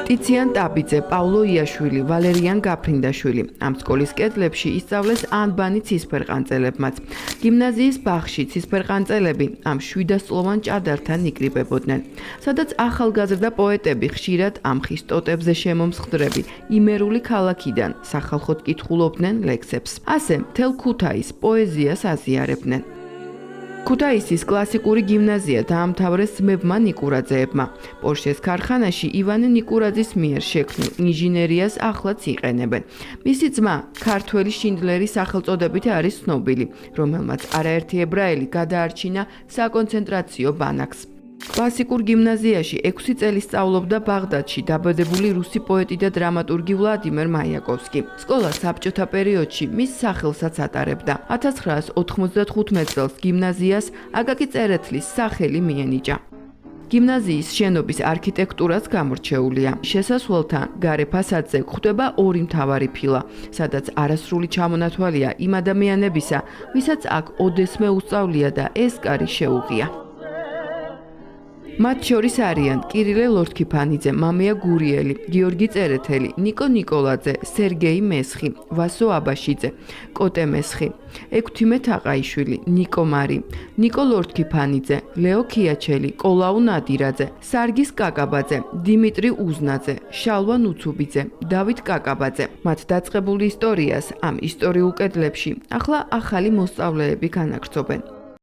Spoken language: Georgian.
ტიციან ტაბიძე, პავლო იაშვილი, ვალერიან გაფრინდაშვილი. ამ სკოლის კედლებში ისწავლეს ანბანი ცისფერყანწელებმაც. გიმნაზიის ბაღში ცისფერყანწელები ამ 700-წლოვან ჭადართან იკრიბებოდნენ, სადაც ახალგაზრდა პოეტები ხშირად ამხის ტოტებზე შემომსხდრები იმერული ქალაქიდან სახალხოდ კითხულობდნენ ლექსებს. ასე მთელ ქუთაისს პოეზიას აზიარებდნენ. ქუთაისის კლასიკური გიმნაზია დაამთავრეს ძმებმა ნიკურაძეებმა. პორშეს ქარხანაში ივანე ნიკურაძის მიერ შექმნილ ინჟინერიას ახლაც იყენებენ. მისი ძმა ქართველი შინდლერის სახელწოდებით არის ცნობილი, რომელმაც არაერთი ებრაელი გადაარჩინა საკონცენტრაციო ბანაკს. კლასიკურ გიმნაზიაში 6 წელი სწავლობდა ბაღდადში დაბადებული რუსი პოეტი და დრამატურგი ვლადიმერ მაიაკოვსკი. სკოლა საბჭოთა პერიოდში მის სახელსაც ატარებდა. 1995 წელს გიმნაზიას აკაკი წერეთლის სახელი მიენიჭა. გიმნაზიის შენობის არქიტექტურაც გამორჩეულია. შესასვლელთან გარე ფასადზე გვხვდება ორი მთავარი ფილა, სადაც არასრული ჩამონათვალია იმ ადამიანებისა, ვისაც აქ ოდესმე უსწავლია და ეს კარი შეუღია. მათ შორის არიან კირილე ლორთქიფანიძე, მამია გურიელი, გიორგი წერეთელი, ნიკო ნიკოლაძე, სერგეი მესხი, ვასო აბაშიძე, კოტე მესხი, ექვთიმე თაყაიშვილი, ნიკო მარი, ნიკო ლორთქიფანიძე, ლეო ქიაჩელი, კოლაუ ნადირაძე, სარგის კაკაბაძე, დიმიტრი უზნაძე, შალვა ნუცუბიძე, დავით კაკაბაძე. მათ დაწყებულ ისტორიას ამ ისტორიულ კედლებში ახლა ახალი მოსწავლეები განაგრძობენ.